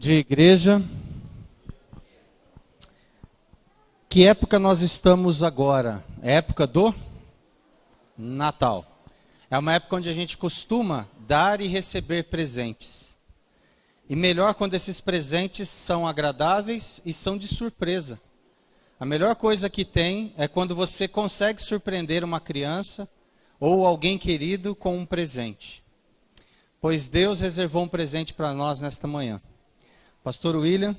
Dia igreja. Que época nós estamos agora? É época do Natal. É uma época onde a gente costuma dar e receber presentes. E melhor quando esses presentes são agradáveis e são de surpresa. A melhor coisa que tem é quando você consegue surpreender uma criança ou alguém querido com um presente. Pois Deus reservou um presente para nós nesta manhã. Pastor William,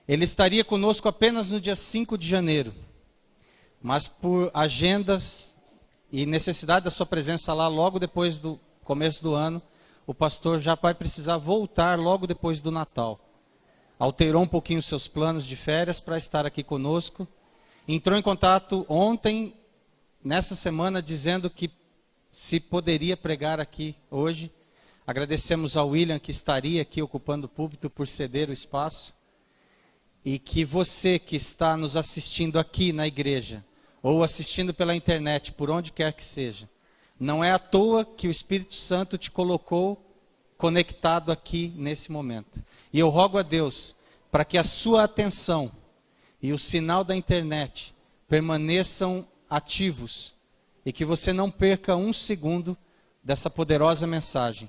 ele estaria conosco apenas no dia 5 de janeiro. Mas por agendas e necessidade da sua presença lá logo depois do começo do ano, o pastor já vai precisar voltar logo depois do Natal. Alterou um pouquinho os seus planos de férias para estar aqui conosco. Entrou em contato ontem, nessa semana, dizendo que se poderia pregar aqui hoje. Agradecemos ao William que estaria aqui ocupando o púlpito por ceder o espaço. E que você que está nos assistindo aqui na igreja, ou assistindo pela internet, por onde quer que seja, não é à toa que o Espírito Santo te colocou conectado aqui nesse momento. E eu rogo a Deus para que a sua atenção e o sinal da internet permaneçam ativos e que você não perca um segundo dessa poderosa mensagem.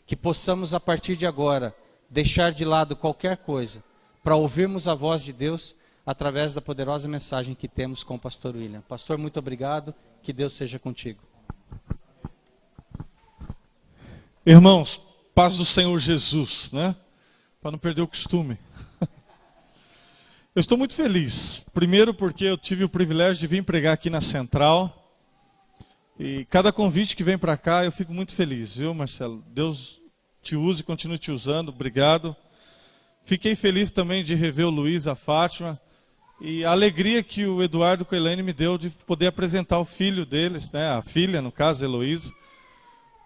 Que possamos a partir de agora deixar de lado qualquer coisa para ouvirmos a voz de Deus através da poderosa mensagem que temos com o pastor William. Pastor, muito obrigado, que Deus seja contigo. Irmãos, paz do Senhor Jesus, né? Para não perder o costume. Eu estou muito feliz. Primeiro porque eu tive o privilégio de vir pregar aqui na Central. E cada convite que vem para cá eu fico muito feliz, viu, Marcelo? Deus te use e continue te usando. Obrigado. Fiquei feliz também de rever o Luiz, a Fátima. E a alegria que o Eduardo com a Elaine me deu de poder apresentar o filho deles, né? A filha, no caso, a Heloísa.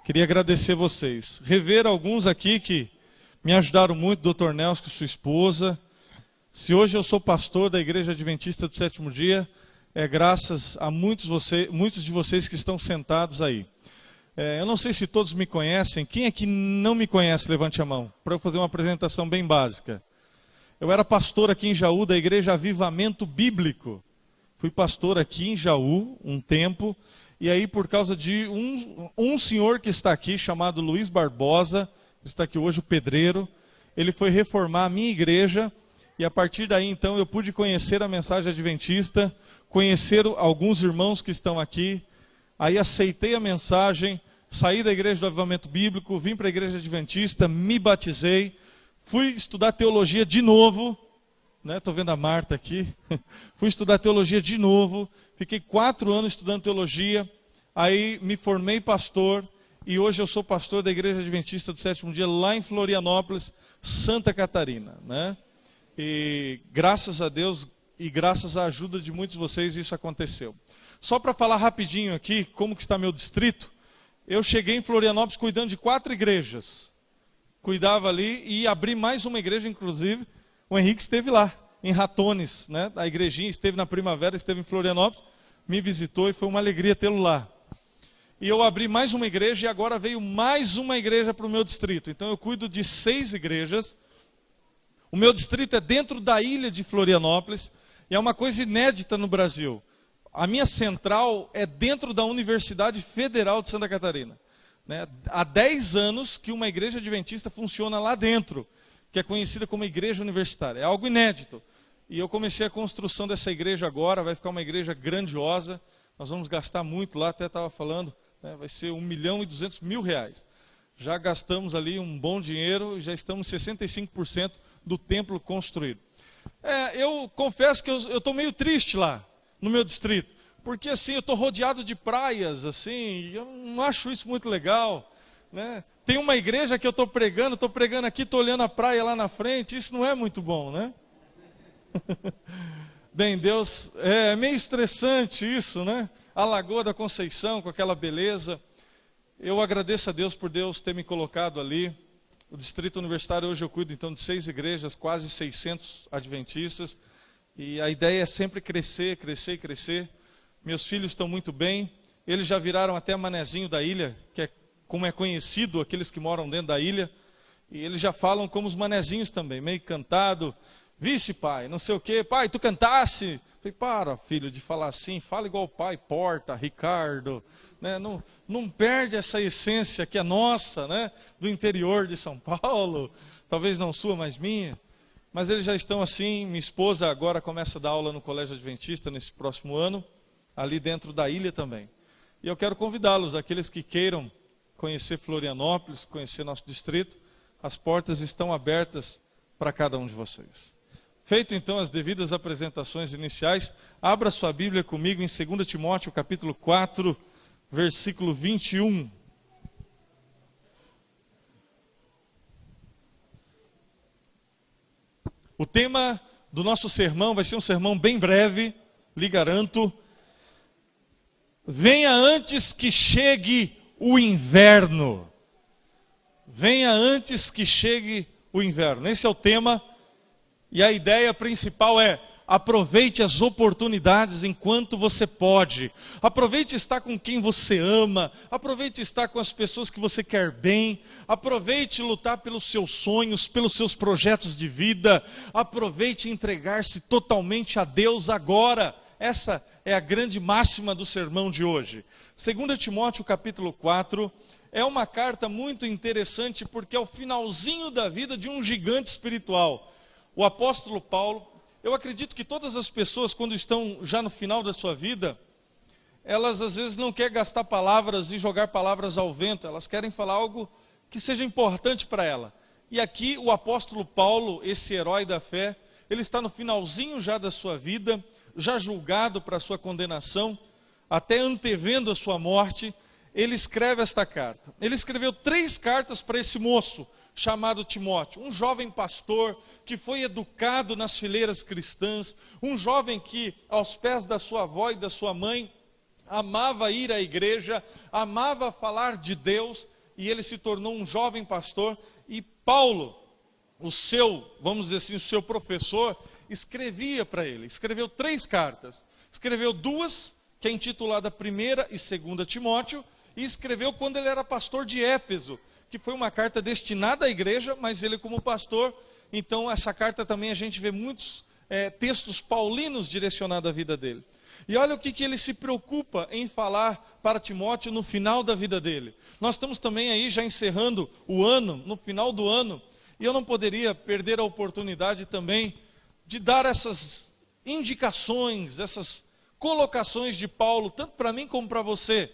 Queria agradecer vocês. Rever alguns aqui que me ajudaram muito, Dr. Nelson, sua esposa. Se hoje eu sou pastor da Igreja Adventista do Sétimo Dia, é graças a muitos de vocês que estão sentados aí. Eu não sei se todos me conhecem. Quem é que não me conhece, levante a mão, para eu fazer uma apresentação bem básica. Eu era pastor aqui em Jaú, da Igreja Avivamento Bíblico. Fui pastor aqui em Jaú, um tempo, e aí por causa de um senhor que está aqui, chamado Luiz Barbosa, que está aqui hoje, o pedreiro, ele foi reformar a minha igreja, e a partir daí então eu pude conhecer a mensagem adventista, conhecer alguns irmãos que estão aqui, aí aceitei a mensagem, saí da Igreja do Avivamento Bíblico, vim para a Igreja Adventista, me batizei, fui estudar teologia de novo, né? Estou vendo a Marta aqui, fui estudar teologia de novo, fiquei 4 anos estudando teologia, aí me formei pastor, e hoje eu sou pastor da Igreja Adventista do Sétimo Dia, lá em Florianópolis, Santa Catarina, né? E graças a Deus e graças à ajuda de muitos de vocês isso aconteceu. Só para falar rapidinho aqui, como que está meu distrito, eu cheguei em Florianópolis cuidando de 4 igrejas. Cuidava ali e abri mais uma igreja, inclusive, o Henrique esteve lá, em Ratones, né? A igrejinha esteve na primavera, esteve em Florianópolis, me visitou e foi uma alegria tê-lo lá. E eu abri mais uma igreja e agora veio mais uma igreja para o meu distrito. Então eu cuido de 6 igrejas. O meu distrito é dentro da ilha de Florianópolis e é uma coisa inédita no Brasil. A minha central é dentro da Universidade Federal de Santa Catarina. Né? Há 10 anos que uma igreja adventista funciona lá dentro, que é conhecida como igreja universitária. É algo inédito. E eu comecei a construção dessa igreja agora, vai ficar uma igreja grandiosa. Nós vamos gastar muito lá, até estava falando, né? Vai ser R$1.200.000. Já gastamos ali um bom dinheiro, já estamos 65% do templo construído. Eu confesso que eu estou meio triste lá, no meu distrito, porque assim, eu estou rodeado de praias, assim, eu não acho isso muito legal, né? Tem uma igreja que eu estou pregando aqui, estou olhando a praia lá na frente, isso não é muito bom, né? Bem, Deus, é meio estressante isso, né? A Lagoa da Conceição, com aquela beleza. Eu agradeço a Deus por Deus ter me colocado ali. O distrito universitário, hoje eu cuido então de 6 igrejas, quase 600 adventistas. E a ideia é sempre crescer, crescer e crescer. Meus filhos estão muito bem. Eles já viraram até manezinho da ilha, que é como é conhecido aqueles que moram dentro da ilha. E eles já falam como os manezinhos também, meio cantado. Vice, pai, não sei o quê. Pai, tu cantasse? Falei, para, filho, de falar assim. Fala igual o pai, Porta, Ricardo. Né? Não perde essa essência que é nossa, né? Do interior de São Paulo. Talvez não sua, mas minha. Mas eles já estão assim. Minha esposa agora começa a dar aula no Colégio Adventista nesse próximo ano. Ali dentro da ilha também. E eu quero convidá-los, aqueles que queiram conhecer Florianópolis, conhecer nosso distrito. As portas estão abertas para cada um de vocês. Feito então as devidas apresentações iniciais, abra sua Bíblia comigo em 2 Timóteo capítulo 4, versículo 21. O tema do nosso sermão vai ser um sermão bem breve, lhe garanto. Venha antes que chegue o inverno. Venha antes que chegue o inverno. Esse é o tema. E a ideia principal é: aproveite as oportunidades enquanto você pode. Aproveite estar com quem você ama. Aproveite estar com as pessoas que você quer bem. Aproveite lutar pelos seus sonhos, pelos seus projetos de vida. Aproveite entregar-se totalmente a Deus agora. Essa é a grande máxima do sermão de hoje. 2 Timóteo capítulo 4 é uma carta muito interessante porque é o finalzinho da vida de um gigante espiritual. O apóstolo Paulo, eu acredito que todas as pessoas, quando estão já no final da sua vida, elas às vezes não querem gastar palavras e jogar palavras ao vento, elas querem falar algo que seja importante para ela. E aqui o apóstolo Paulo, esse herói da fé, ele está no finalzinho já da sua vida, já julgado para a sua condenação, até antevendo a sua morte, ele escreve esta carta. Ele escreveu 3 cartas para esse moço, chamado Timóteo, um jovem pastor que foi educado nas fileiras cristãs, um jovem que aos pés da sua avó e da sua mãe amava ir à igreja, amava falar de Deus, e ele se tornou um jovem pastor. E Paulo, o seu, vamos dizer assim, o seu professor, escrevia para ele, escreveu 3 cartas, escreveu 2, que é intitulada 1ª e 2ª Timóteo, e escreveu quando ele era pastor de Éfeso, que foi uma carta destinada à igreja, mas ele como pastor, então essa carta também a gente vê muitos textos paulinos direcionados à vida dele. E olha o que ele se preocupa em falar para Timóteo no final da vida dele. Nós estamos também aí já encerrando o ano, no final do ano, e eu não poderia perder a oportunidade também de dar essas indicações, essas colocações de Paulo, tanto para mim como para você,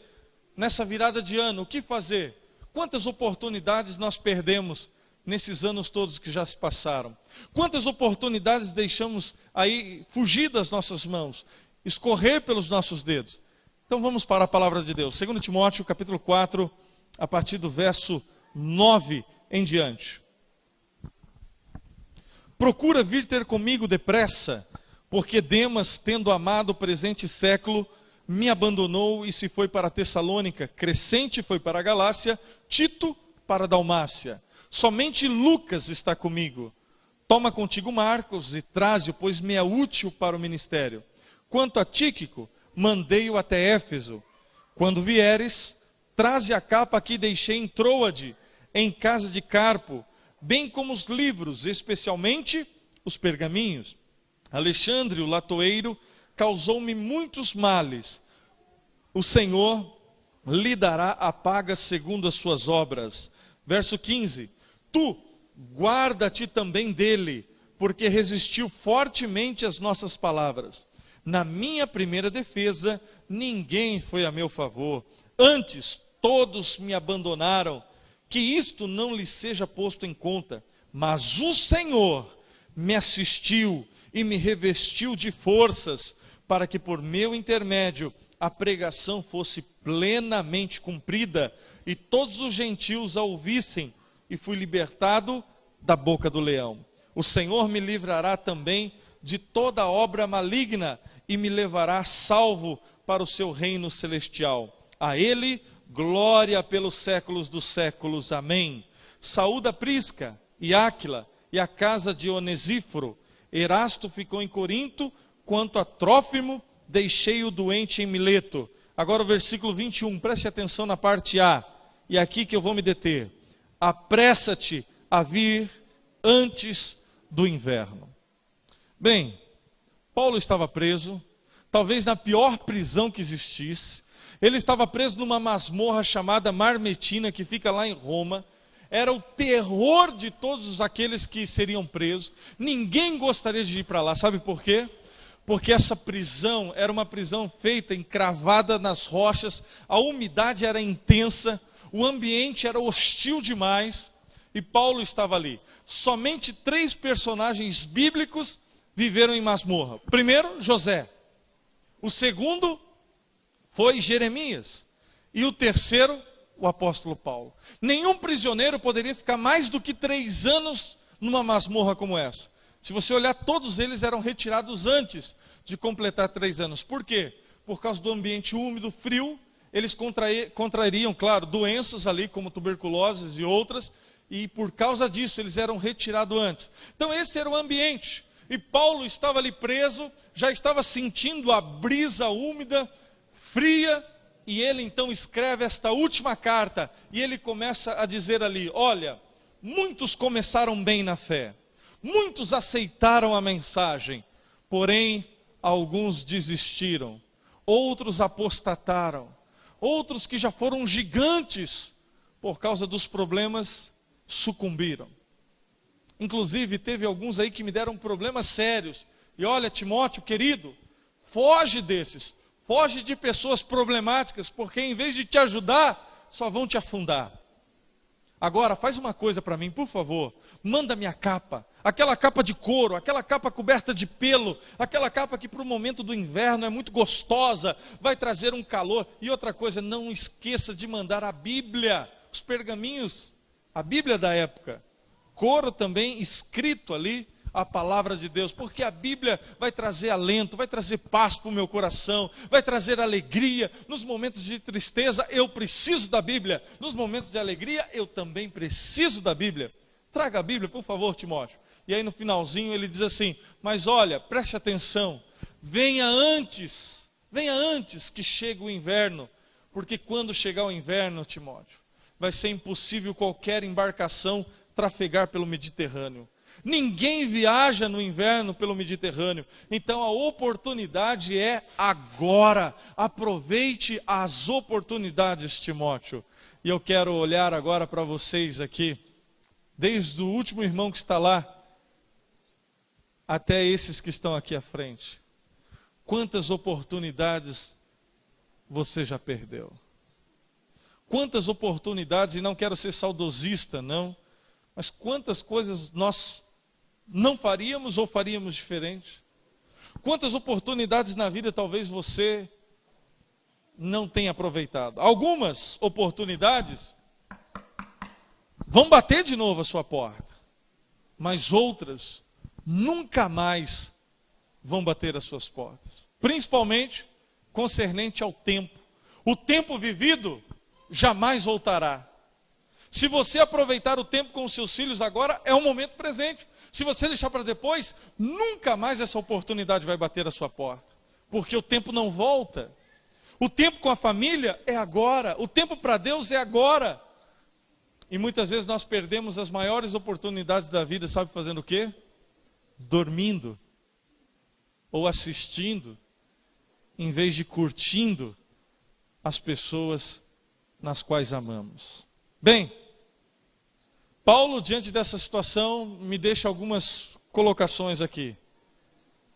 nessa virada de ano. O que fazer? Quantas oportunidades nós perdemos nesses anos todos que já se passaram? Quantas oportunidades deixamos aí fugir das nossas mãos, escorrer pelos nossos dedos? Então vamos para a palavra de Deus. 2 Timóteo capítulo 4, a partir do verso 9 em diante. Procura vir ter comigo depressa, porque Demas, tendo amado o presente século, me abandonou e se foi para Tessalônica. Crescente foi para a Galácia, Tito para a Dalmácia. Somente Lucas está comigo. Toma contigo Marcos e traze-o, pois me é útil para o ministério. Quanto a Tíquico, mandei-o até Éfeso. Quando vieres, traze a capa que deixei em Troade, em casa de Carpo, bem como os livros, especialmente os pergaminhos. Alexandre, o latoeiro, causou-me muitos males. O Senhor lhe dará a paga segundo as suas obras. Verso 15. Tu, guarda-te também dele, porque resistiu fortemente às nossas palavras. Na minha primeira defesa, ninguém foi a meu favor. Antes, todos me abandonaram. Que isto não lhe seja posto em conta. Mas o Senhor me assistiu e me revestiu de forças, para que por meu intermédio a pregação fosse plenamente cumprida, e todos os gentios a ouvissem, e fui libertado da boca do leão. O Senhor me livrará também de toda obra maligna, e me levará salvo para o seu reino celestial. A ele, glória pelos séculos dos séculos. Amém. Saúda Prisca e Áquila, e a casa de Onesíforo. Erasto ficou em Corinto, quanto a Trófimo, deixei-o doente em Mileto. Agora o versículo 21, preste atenção na parte A, e é aqui que eu vou me deter. Apressa-te a vir antes do inverno. Bem, Paulo estava preso, talvez na pior prisão que existisse. Ele estava preso numa masmorra chamada Marmetina, que fica lá em Roma. Era o terror de todos aqueles que seriam presos. Ninguém gostaria de ir para lá. Sabe por quê? Porque essa prisão era uma prisão feita, encravada nas rochas. A umidade era intensa, o ambiente era hostil demais. E Paulo estava ali. Somente 3 personagens bíblicos viveram em masmorra. O primeiro, José. O segundo foi Jeremias. E o terceiro, o apóstolo Paulo. Nenhum prisioneiro poderia ficar mais do que 3 anos numa masmorra como essa. Se você olhar, todos eles eram retirados antes de completar 3 anos. Por quê? Por causa do ambiente úmido, frio, eles contrairiam, claro, doenças ali, como tuberculose e outras, e por causa disso eles eram retirados antes. Então esse era o ambiente. E Paulo estava ali preso, já estava sentindo a brisa úmida, fria, e ele então escreve esta última carta, e ele começa a dizer ali, olha, muitos começaram bem na fé, muitos aceitaram a mensagem, porém alguns desistiram, outros apostataram, outros que já foram gigantes, por causa dos problemas, sucumbiram. Inclusive, teve alguns aí que me deram problemas sérios. E olha, Timóteo, querido, foge desses. Foge de pessoas problemáticas, porque em vez de te ajudar, só vão te afundar. Agora, faz uma coisa para mim, por favor. Manda minha capa. Aquela capa de couro, aquela capa coberta de pelo, aquela capa que para o momento do inverno é muito gostosa, vai trazer um calor. E outra coisa, não esqueça de mandar a Bíblia, os pergaminhos, a Bíblia da época. Couro também escrito ali, a palavra de Deus, porque a Bíblia vai trazer alento, vai trazer paz para o meu coração, vai trazer alegria. Nos momentos de tristeza eu preciso da Bíblia, nos momentos de alegria eu também preciso da Bíblia. Traga a Bíblia, por favor, Timóteo. E aí no finalzinho ele diz assim, mas olha, preste atenção, venha antes que chegue o inverno, porque quando chegar o inverno, Timóteo, vai ser impossível qualquer embarcação trafegar pelo Mediterrâneo. Ninguém viaja no inverno pelo Mediterrâneo. Então a oportunidade é agora. Aproveite as oportunidades, Timóteo. E eu quero olhar agora para vocês aqui, desde o último irmão que está lá, até esses que estão aqui à frente. Quantas oportunidades você já perdeu? Quantas oportunidades, e não quero ser saudosista, não, mas quantas coisas nós não faríamos ou faríamos diferente? Quantas oportunidades na vida talvez você não tenha aproveitado? Algumas oportunidades vão bater de novo a sua porta, mas outras nunca mais vão bater as suas portas. Principalmente concernente ao tempo. O tempo vivido jamais voltará. Se você aproveitar o tempo com os seus filhos agora, é um momento presente. Se você deixar para depois, nunca mais essa oportunidade vai bater a sua porta. Porque o tempo não volta. O tempo com a família é agora. O tempo para Deus é agora. E muitas vezes nós perdemos as maiores oportunidades da vida, sabe fazendo o quê? Dormindo. Ou assistindo. Em vez de curtindo as pessoas nas quais amamos. Bem, Paulo, diante dessa situação, me deixa algumas colocações aqui.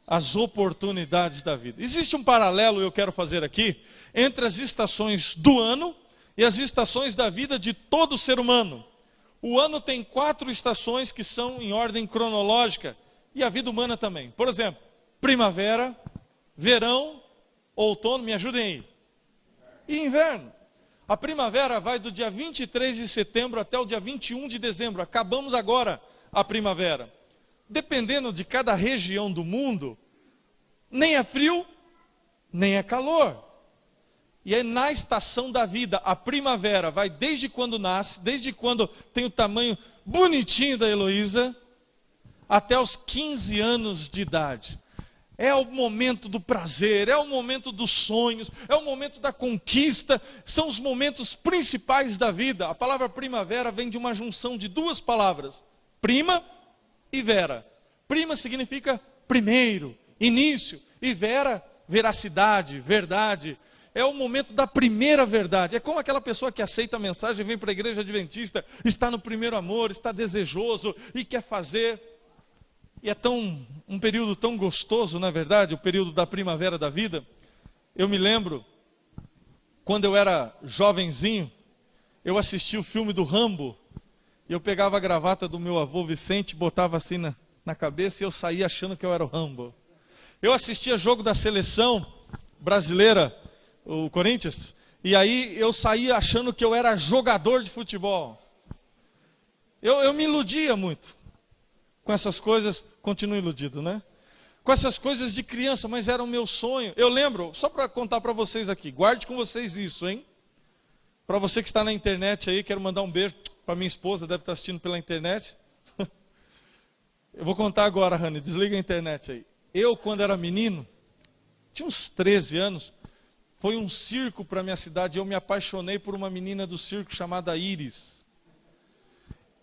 As oportunidades da vida. Existe um paralelo, eu quero fazer aqui, entre as estações do ano e as estações da vida de todo ser humano. O ano tem 4 estações que são em ordem cronológica, e a vida humana também. Por exemplo, primavera, verão, outono, me ajudem aí. E inverno. A primavera vai do dia 23 de setembro até o dia 21 de dezembro. Acabamos agora a primavera. Dependendo de cada região do mundo, nem é frio, nem é calor. E é na estação da vida, a primavera vai desde quando nasce, desde quando tem o tamanho bonitinho da Heloísa, até os 15 anos de idade. É o momento do prazer, é o momento dos sonhos, é o momento da conquista, são os momentos principais da vida. A palavra primavera vem de uma junção de duas palavras, prima e vera. Prima significa primeiro, início, e vera, veracidade, verdade. É o momento da primeira verdade. É como aquela pessoa que aceita a mensagem, vem para a igreja adventista, está no primeiro amor, está desejoso e quer fazer. E é um período tão gostoso, na verdade, o período da primavera da vida. Eu me lembro, quando eu era jovenzinho, eu assisti o filme do Rambo, e eu pegava a gravata do meu avô Vicente, botava assim na cabeça e eu saía achando que eu era o Rambo. Eu assistia jogo da seleção brasileira, o Corinthians, e aí eu saía achando que eu era jogador de futebol. Eu me iludia muito com essas coisas, continuo iludido, né? Com essas coisas de criança, mas era o meu sonho. Eu lembro, só para contar para vocês aqui, guarde com vocês isso, hein? Para você que está na internet aí, quero mandar um beijo para minha esposa, deve estar assistindo pela internet. Eu vou contar agora, Rani, desliga a internet aí. Eu, quando era menino, tinha uns 13 anos, foi um circo para minha cidade, eu me apaixonei por uma menina do circo chamada Iris.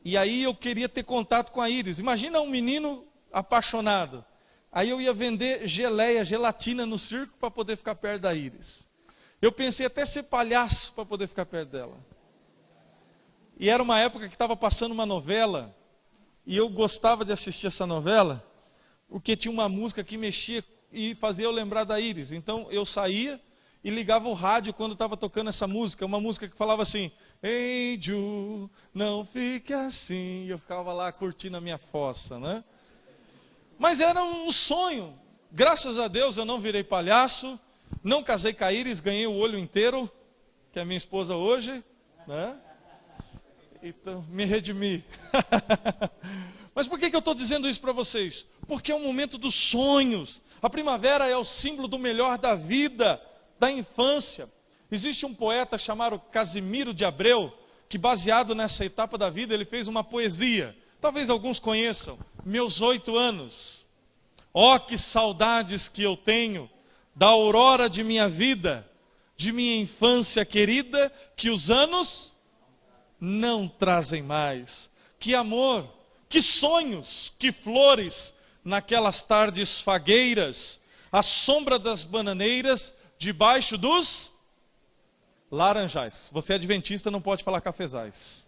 E aí eu queria ter contato com a Iris. Imagina um menino apaixonado. Aí eu ia vender geleia, gelatina no circo para poder ficar perto da Iris. Eu pensei até ser palhaço para poder ficar perto dela. E era uma época que estava passando uma novela, e eu gostava de assistir essa novela, porque tinha uma música que mexia e fazia eu lembrar da Iris. Então eu saía e ligava o rádio quando estava tocando essa música, uma música que falava assim, Ei, Ju, não fique assim. E eu ficava lá curtindo a minha fossa, né? Mas era um sonho. Graças a Deus eu não virei palhaço, não casei com a Iris, ganhei o olho inteiro, que é a minha esposa hoje, né? Então, me redimi. Mas por que eu estou dizendo isso para vocês? Porque é o momento dos sonhos. A primavera é o símbolo do melhor da vida, da infância. Existe um poeta chamado Casimiro de Abreu, que baseado nessa etapa da vida, ele fez uma poesia. Talvez alguns conheçam. Meus 8 anos. Ó, que saudades que eu tenho da aurora de minha vida, de minha infância querida, que os anos não trazem mais. Que amor, que sonhos, que flores, naquelas tardes fagueiras, à sombra das bananeiras, debaixo dos laranjais. Você é adventista, não pode falar cafezais.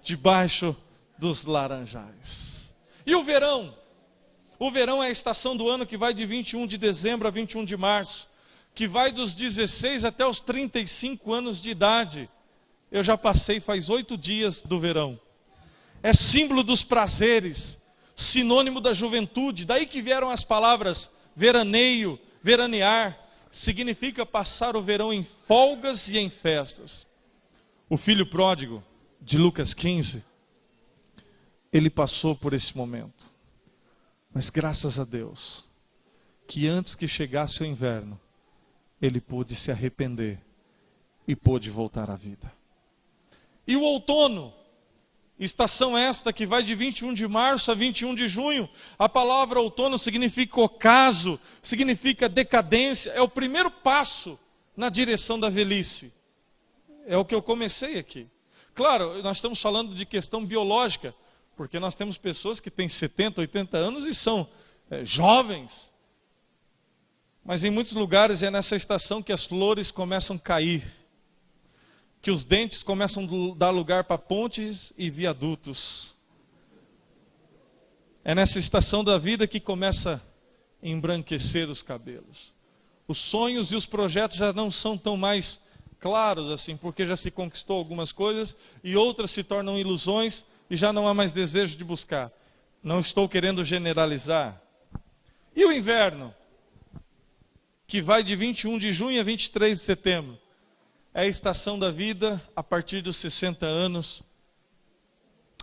Debaixo dos laranjais. E o verão? O verão é a estação do ano que vai de 21 de dezembro a 21 de março, que vai dos 16 até os 35 anos de idade. Eu já passei faz 8 dias do verão. É símbolo dos prazeres, sinônimo da juventude. Daí que vieram as palavras veraneio, veranear. Significa passar o verão em folgas e em festas. O filho pródigo, de Lucas 15, ele passou por esse momento. Mas graças a Deus, que antes que chegasse o inverno, ele pôde se arrepender e pôde voltar à vida. E o outono, estação esta que vai de 21 de março a 21 de junho. A palavra outono significa ocaso, significa decadência. É o primeiro passo na direção da velhice. É o que eu comecei aqui. Claro, nós estamos falando de questão biológica, porque nós temos pessoas que têm 70, 80 anos e são jovens. Mas em muitos lugares é nessa estação que as flores começam a cair, que os dentes começam a dar lugar para pontes e viadutos. É nessa estação da vida que começa a embranquecer os cabelos. Os sonhos e os projetos já não são tão mais claros assim, porque já se conquistou algumas coisas e outras se tornam ilusões e já não há mais desejo de buscar. Não estou querendo generalizar. E o inverno, que vai de 21 de junho a 23 de setembro. É a estação da vida a partir dos 60 anos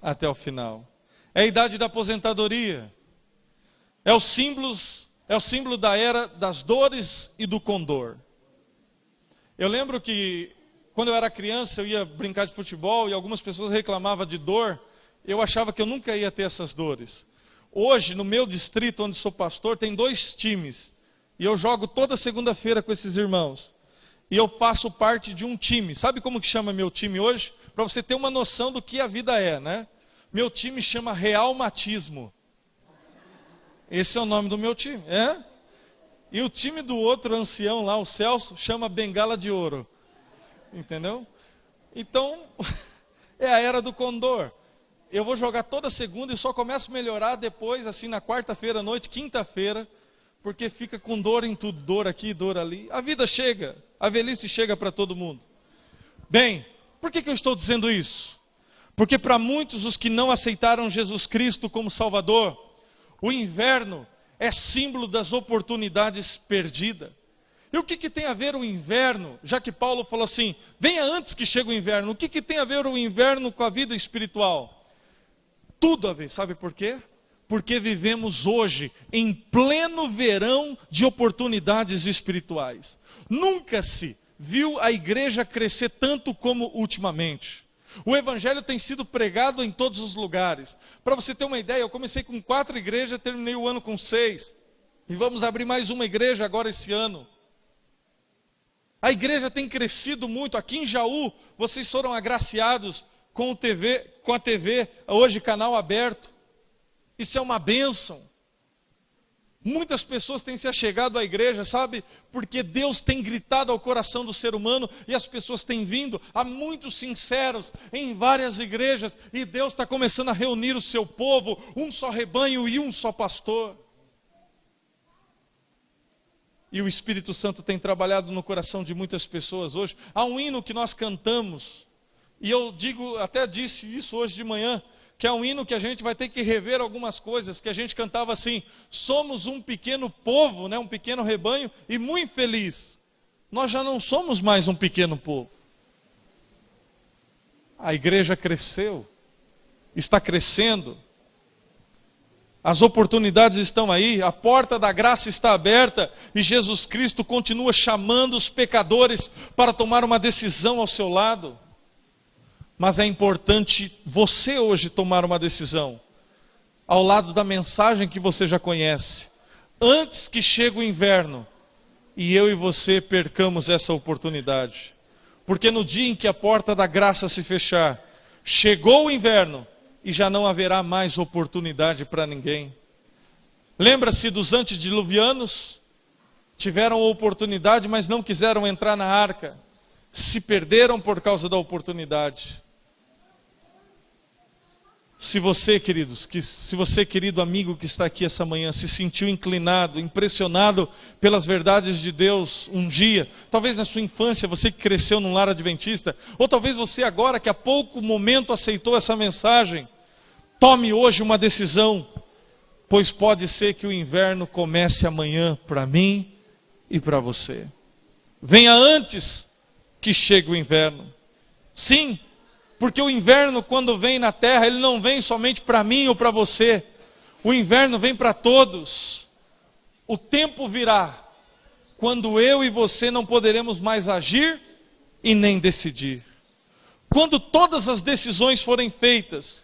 até o final. É a idade da aposentadoria. É o símbolo da era das dores e do condor. Eu lembro que quando eu era criança eu ia brincar de futebol e algumas pessoas reclamavam de dor. Eu achava que eu nunca ia ter essas dores. Hoje, no meu distrito, onde sou pastor, tem 2 times. E eu jogo toda segunda-feira com esses irmãos. E eu faço parte de um time. Sabe como que chama meu time hoje? Para você ter uma noção do que a vida é, né? Meu time chama Realmatismo. Esse é o nome do meu time, é? E o time do outro ancião lá, o Celso, chama Bengala de Ouro. Entendeu? Então, é a era do condor. Eu vou jogar toda segunda e só começo a melhorar depois, assim, na quarta-feira à noite, quinta-feira, porque fica com dor em tudo, dor aqui, dor ali. A vida chega, a velhice chega para todo mundo. Bem, por que eu estou dizendo isso? Porque para muitos os que não aceitaram Jesus Cristo como Salvador, o inverno é símbolo das oportunidades perdidas. E o que tem a ver o inverno, já que Paulo falou assim, venha antes que chegue o inverno, o que tem a ver o inverno com a vida espiritual? Tudo a ver, sabe por quê? Porque vivemos hoje em pleno verão de oportunidades espirituais. Nunca se viu a igreja crescer tanto como ultimamente. O evangelho tem sido pregado em todos os lugares. Para você ter uma ideia, eu comecei com 4 igrejas, terminei o ano com 6. E vamos abrir mais uma igreja agora esse ano. A igreja tem crescido muito. Aqui em Jaú, vocês foram agraciados com a TV, hoje canal aberto. Isso é uma bênção. Muitas pessoas têm se achegado à igreja, sabe? Porque Deus tem gritado ao coração do ser humano e as pessoas têm vindo. Há muitos sinceros em várias igrejas e Deus está começando a reunir o seu povo, um só rebanho e um só pastor. E o Espírito Santo tem trabalhado no coração de muitas pessoas hoje. Há um hino que nós cantamos, e eu digo, até disse isso hoje de manhã, que é um hino que a gente vai ter que rever algumas coisas, que a gente cantava assim, somos um pequeno povo, né, um pequeno rebanho, e muito feliz. Nós já não somos mais um pequeno povo. A igreja cresceu, está crescendo, as oportunidades estão aí, a porta da graça está aberta, e Jesus Cristo continua chamando os pecadores para tomar uma decisão ao seu lado. Mas é importante você hoje tomar uma decisão, ao lado da mensagem que você já conhece, antes que chegue o inverno, e eu e você percamos essa oportunidade. Porque no dia em que a porta da graça se fechar, chegou o inverno, e já não haverá mais oportunidade para ninguém. Lembra-se dos antediluvianos? Tiveram a oportunidade, mas não quiseram entrar na arca. Se perderam por causa da oportunidade. Se você, queridos, se você, querido amigo que está aqui essa manhã, se sentiu inclinado, impressionado pelas verdades de Deus um dia, talvez na sua infância, você que cresceu num lar adventista, ou talvez você agora que há pouco momento aceitou essa mensagem, tome hoje uma decisão, pois pode ser que o inverno comece amanhã para mim e para você. Venha antes que chegue o inverno. Sim, porque o inverno, quando vem na terra, ele não vem somente para mim ou para você. O inverno vem para todos. O tempo virá quando eu e você não poderemos mais agir e nem decidir. Quando todas as decisões forem feitas,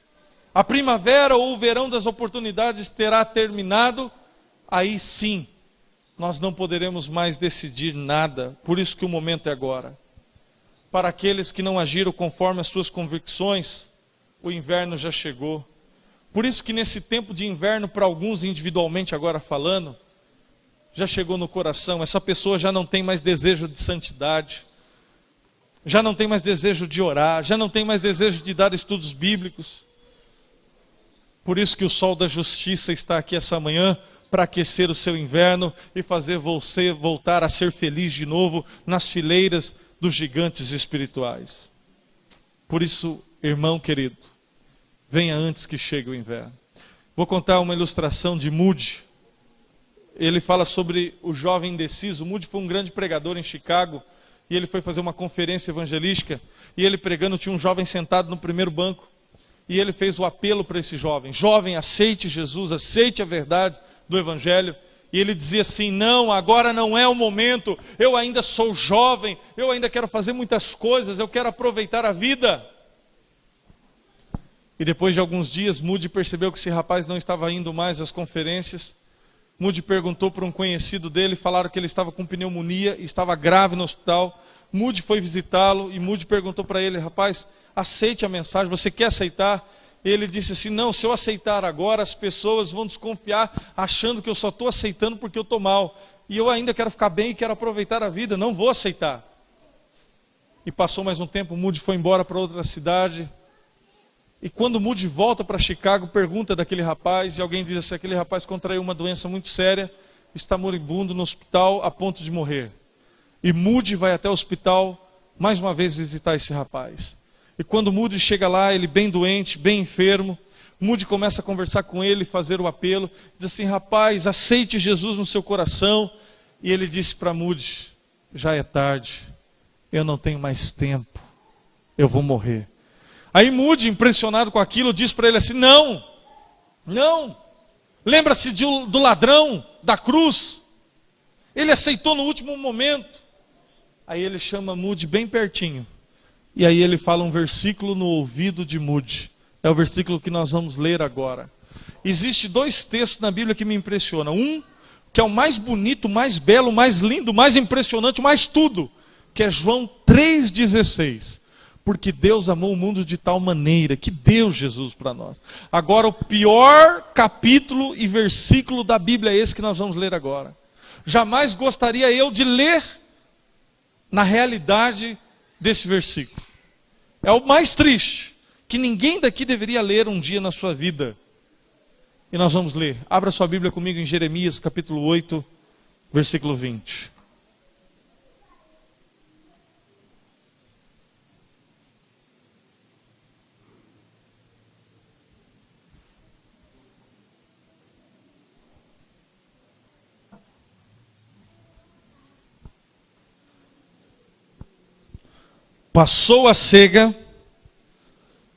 a primavera ou o verão das oportunidades terá terminado, aí sim, nós não poderemos mais decidir nada. Por isso que o momento é agora. Para aqueles que não agiram conforme as suas convicções, o inverno já chegou. Por isso que nesse tempo de inverno, para alguns individualmente agora falando, já chegou no coração, essa pessoa já não tem mais desejo de santidade, já não tem mais desejo de orar, já não tem mais desejo de dar estudos bíblicos. Por isso que o sol da justiça está aqui essa manhã, para aquecer o seu inverno e fazer você voltar a ser feliz de novo nas fileiras dos gigantes espirituais. Por isso, irmão querido, venha antes que chegue o inverno. Vou contar uma ilustração de Moody. Ele fala sobre o jovem indeciso. Moody foi um grande pregador em Chicago, e ele foi fazer uma conferência evangelística, e ele pregando, tinha um jovem sentado no primeiro banco, e ele fez o apelo para esse jovem: jovem, aceite Jesus, aceite a verdade do evangelho. E ele dizia assim: não, agora não é o momento, eu ainda sou jovem, eu ainda quero fazer muitas coisas, eu quero aproveitar a vida. E depois de alguns dias, Moody percebeu que esse rapaz não estava indo mais às conferências. Moody perguntou para um conhecido dele, falaram que ele estava com pneumonia e estava grave no hospital. Moody foi visitá-lo e Moody perguntou para ele: rapaz, aceite a mensagem, você quer aceitar? Ele disse assim: não, se eu aceitar agora, as pessoas vão desconfiar, achando que eu só estou aceitando porque eu estou mal. E eu ainda quero ficar bem e quero aproveitar a vida, não vou aceitar. E passou mais um tempo, Moody foi embora para outra cidade. E quando Moody volta para Chicago, pergunta daquele rapaz, e alguém diz assim: aquele rapaz contraiu uma doença muito séria, está moribundo no hospital a ponto de morrer. E Moody vai até o hospital, mais uma vez visitar esse rapaz. E quando Moody chega lá, ele bem doente, bem enfermo, Moody começa a conversar com ele, fazer o apelo, diz assim: rapaz, aceite Jesus no seu coração. E ele disse para Moody: já é tarde, eu não tenho mais tempo, eu vou morrer. Aí Moody, impressionado com aquilo, diz para ele assim: não, lembra-se do ladrão da cruz, ele aceitou no último momento. Aí ele chama Moody bem pertinho, e aí ele fala um versículo no ouvido de Moody, é o versículo que nós vamos ler agora. Existem dois textos na Bíblia que me impressionam, um que é o mais bonito, mais belo, mais lindo, mais impressionante, mais tudo, que é João 3,16. Porque Deus amou o mundo de tal maneira que deu Jesus para nós. Agora, o pior capítulo e versículo da Bíblia é esse que nós vamos ler agora. Jamais gostaria eu de ler na realidade desse versículo. É o mais triste, que ninguém daqui deveria ler um dia na sua vida. E nós vamos ler. Abra sua Bíblia comigo em Jeremias capítulo 8, versículo 20. Passou a cega,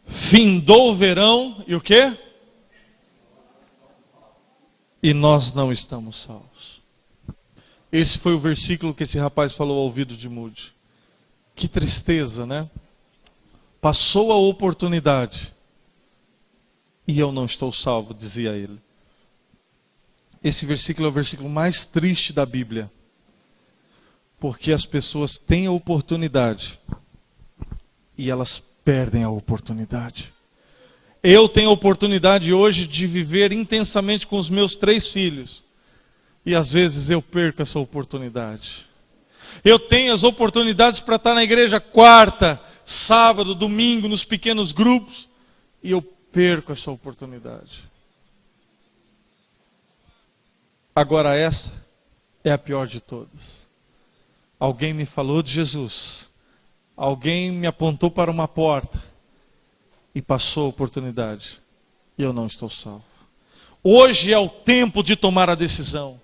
findou o verão, e o quê? E nós não estamos salvos. Esse foi o versículo que esse rapaz falou ao ouvido de Moody. Que tristeza, né? Passou a oportunidade, e eu não estou salvo, dizia ele. Esse versículo é o versículo mais triste da Bíblia. Porque as pessoas têm a oportunidade e elas perdem a oportunidade. Eu tenho a oportunidade hoje de viver intensamente com os meus 3 filhos. E às vezes eu perco essa oportunidade. Eu tenho as oportunidades para estar na igreja quarta, sábado, domingo, nos pequenos grupos. E eu perco essa oportunidade. Agora essa é a pior de todas. Alguém me falou de Jesus. Alguém me apontou para uma porta e passou a oportunidade, e eu não estou salvo. Hoje é o tempo de tomar a decisão.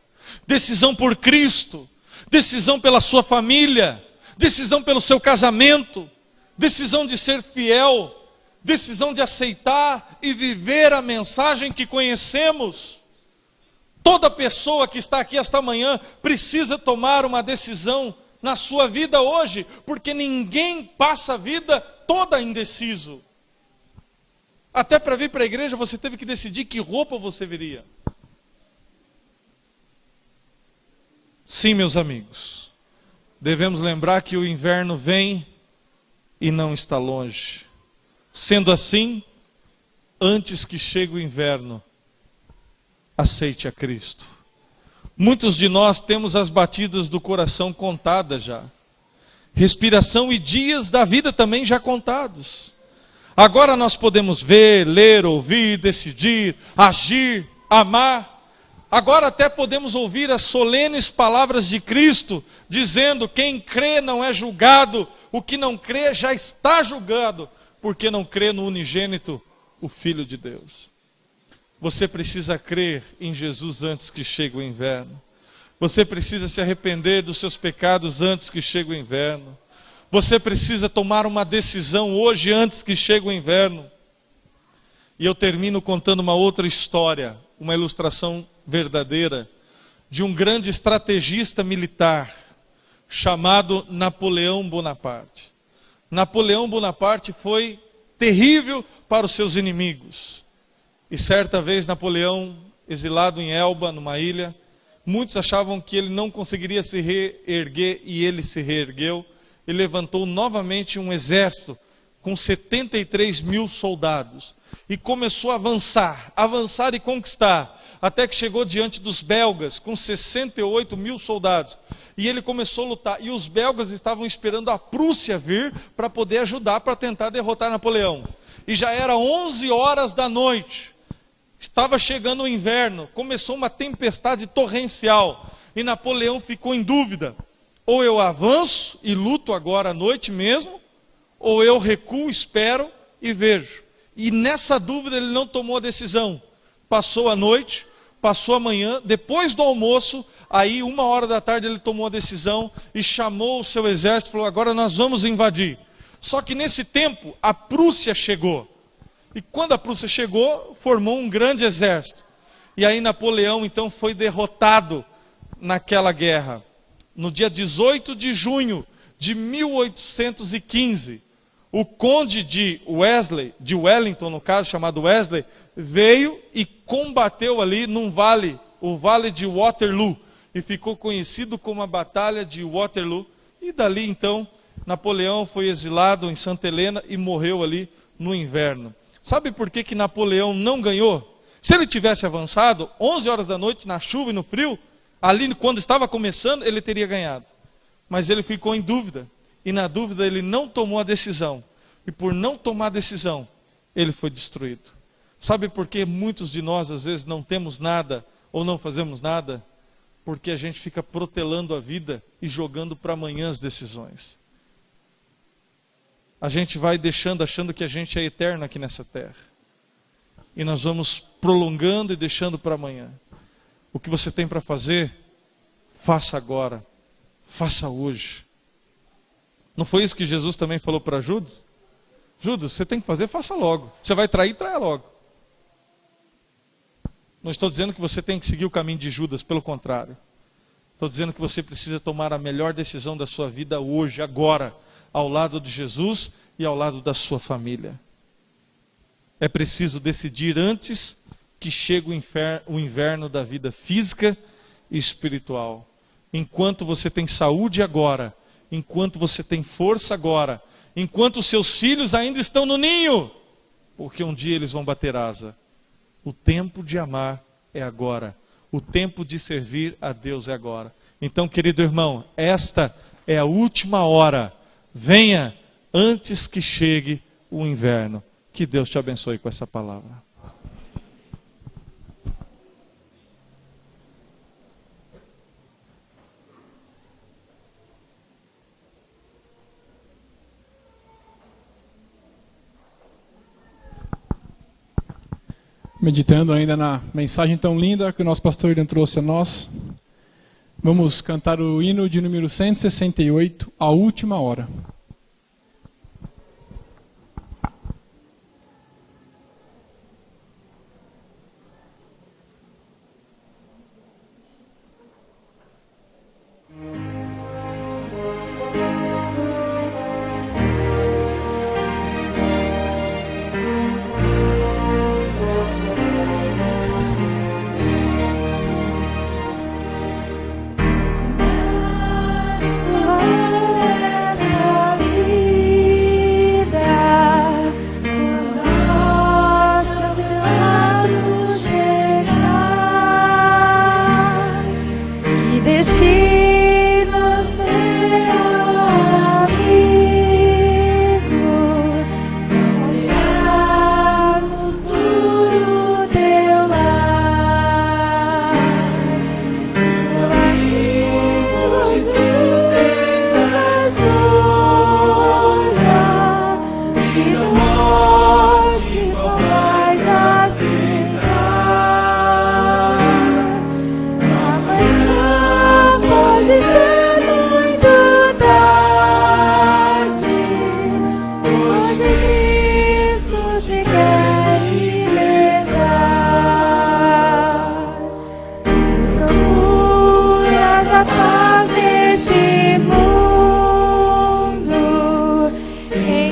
Decisão por Cristo, decisão pela sua família, decisão pelo seu casamento, decisão de ser fiel, decisão de aceitar e viver a mensagem que conhecemos. Toda pessoa que está aqui esta manhã precisa tomar uma decisão na sua vida hoje, porque ninguém passa a vida toda indeciso. Até para vir para a igreja você teve que decidir que roupa você viria. Sim, meus amigos, devemos lembrar que o inverno vem e não está longe. Sendo assim, antes que chegue o inverno, aceite a Cristo. Muitos de nós temos as batidas do coração contadas já. Respiração e dias da vida também já contados. Agora nós podemos ver, ler, ouvir, decidir, agir, amar. Agora até podemos ouvir as solenes palavras de Cristo, dizendo: quem crê não é julgado, o que não crê já está julgado, porque não crê no unigênito, o Filho de Deus. Você precisa crer em Jesus antes que chegue o inverno. Você precisa se arrepender dos seus pecados antes que chegue o inverno. Você precisa tomar uma decisão hoje antes que chegue o inverno. E eu termino contando uma outra história, uma ilustração verdadeira, de um grande estrategista militar, chamado Napoleão Bonaparte. Napoleão Bonaparte foi terrível para os seus inimigos. E certa vez Napoleão, exilado em Elba, numa ilha, muitos achavam que ele não conseguiria se reerguer, e ele se reergueu e levantou novamente um exército com 73 mil soldados. E começou a avançar e conquistar, até que chegou diante dos belgas, com 68 mil soldados. E ele começou a lutar, e os belgas estavam esperando a Prússia vir, para poder ajudar, para tentar derrotar Napoleão. E já era 11 horas da noite, estava chegando o inverno, começou uma tempestade torrencial, e Napoleão ficou em dúvida: ou eu avanço e luto agora à noite mesmo, ou eu recuo, espero e vejo. E nessa dúvida ele não tomou a decisão. Passou a noite, passou a manhã, depois do almoço, aí 1h da tarde ele tomou a decisão e chamou o seu exército e falou: agora nós vamos invadir. Só que nesse tempo a Prússia chegou. E quando a Prússia chegou, formou um grande exército. E aí Napoleão então foi derrotado naquela guerra. No dia 18 de junho de 1815, o conde de Wellington, no caso, chamado Wesley, veio e combateu ali num vale, o Vale de Waterloo, e ficou conhecido como a Batalha de Waterloo. E dali então, Napoleão foi exilado em Santa Helena e morreu ali no inverno. Sabe por que Napoleão não ganhou? Se ele tivesse avançado, 11 horas da noite, na chuva e no frio, ali quando estava começando, ele teria ganhado. Mas ele ficou em dúvida, e na dúvida ele não tomou a decisão. E por não tomar a decisão, ele foi destruído. Sabe por que muitos de nós às vezes não temos nada ou não fazemos nada? Porque a gente fica protelando a vida e jogando para amanhã as decisões. A gente vai deixando, achando que a gente é eterno aqui nessa terra. E nós vamos prolongando e deixando para amanhã. O que você tem para fazer, faça agora. Faça hoje. Não foi isso que Jesus também falou para Judas? Judas, você tem que fazer, faça logo. Você vai trair, traia logo. Não estou dizendo que você tem que seguir o caminho de Judas, pelo contrário. Estou dizendo que você precisa tomar a melhor decisão da sua vida hoje, agora, ao lado de Jesus e ao lado da sua família. É preciso decidir antes que chegue o inverno da vida física e espiritual. Enquanto você tem saúde agora, enquanto você tem força agora, enquanto os seus filhos ainda estão no ninho, porque um dia eles vão bater asa. O tempo de amar é agora. O tempo de servir a Deus é agora. Então, querido irmão, esta é a última hora. Venha antes que chegue o inverno. Que Deus te abençoe com essa palavra. Meditando ainda na mensagem tão linda que o nosso pastor Irã trouxe a nós, vamos cantar o hino de número 168, A Última Hora.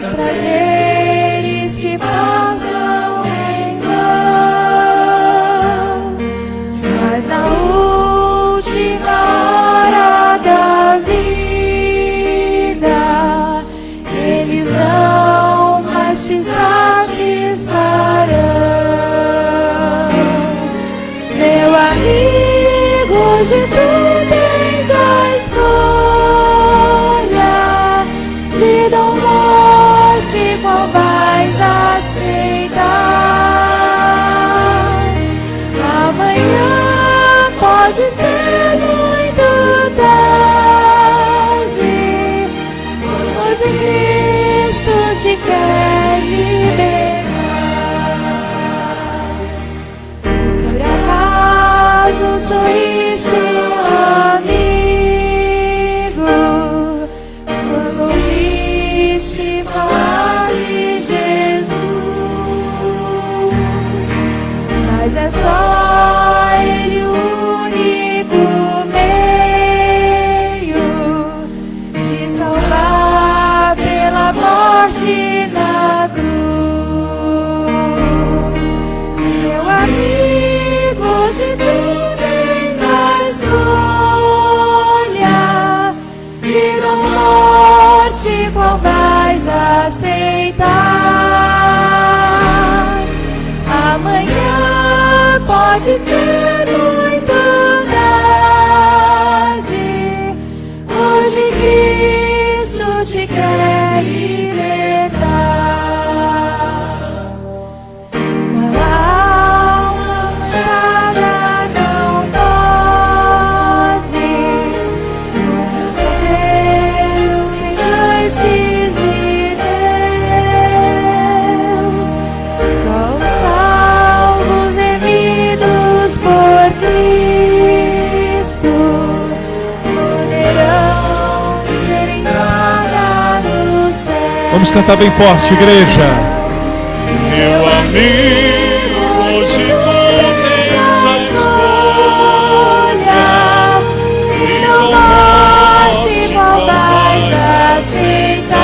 Prazeres que não vais aceitar. Amanhã pode ser muito tarde. Hoje Cristo te quer libertar. Com a alma angustiada não podes nunca ver o semblante de Deus. Só os salvos remidos por Cristo poderão ter entrada no céu. Vamos cantar bem forte, igreja. Meu amigo, hoje tu tens a escolha. Vida ou morte, qual vais aceitar?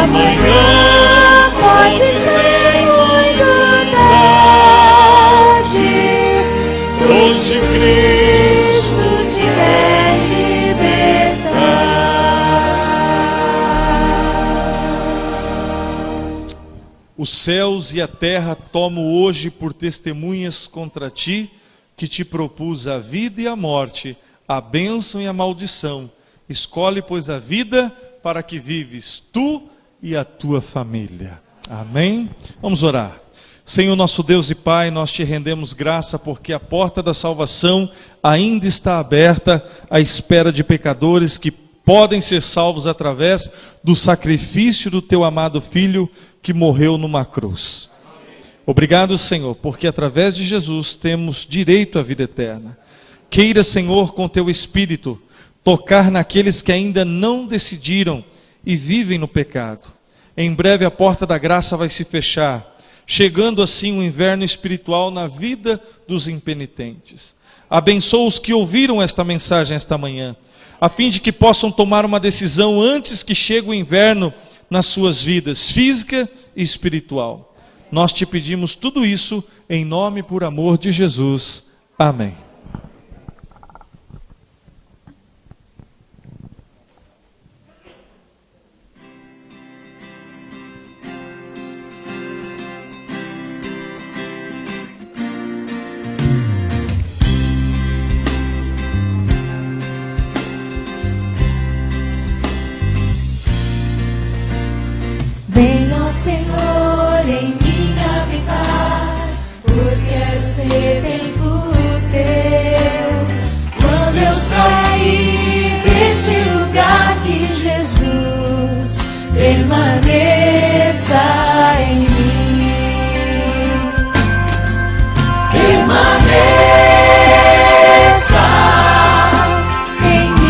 Amanhã pode ser muito tarde. Hoje Cristo te quer libertar. Os céus e a terra tomo hoje por testemunhas contra ti, que te propus a vida e a morte, a bênção e a maldição. Escolhe, pois, a vida para que vives tu e a tua família. Amém? Vamos orar. Senhor nosso Deus e Pai, nós te rendemos graça porque a porta da salvação ainda está aberta à espera de pecadores que podem ser salvos através do sacrifício do teu amado Filho que morreu numa cruz. Obrigado, Senhor, porque através de Jesus temos direito à vida eterna. Queira, Senhor, com teu Espírito, tocar naqueles que ainda não decidiram e vivem no pecado. Em breve a porta da graça vai se fechar, chegando assim um inverno espiritual na vida dos impenitentes. Abençoa os que ouviram esta mensagem esta manhã, a fim de que possam tomar uma decisão antes que chegue o inverno nas suas vidas, física e espiritual. Nós te pedimos tudo isso em nome e por amor de Jesus. Amém. Venha, ó Senhor, em mim habitar, pois quero ser templo teu. Quando eu sair deste lugar, que Jesus permaneça em mim. Permaneça em mim.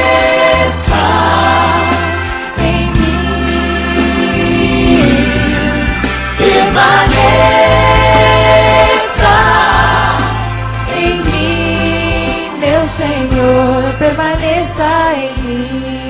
Permaneça em mim, permaneça em mim, meu Senhor, permaneça em mim.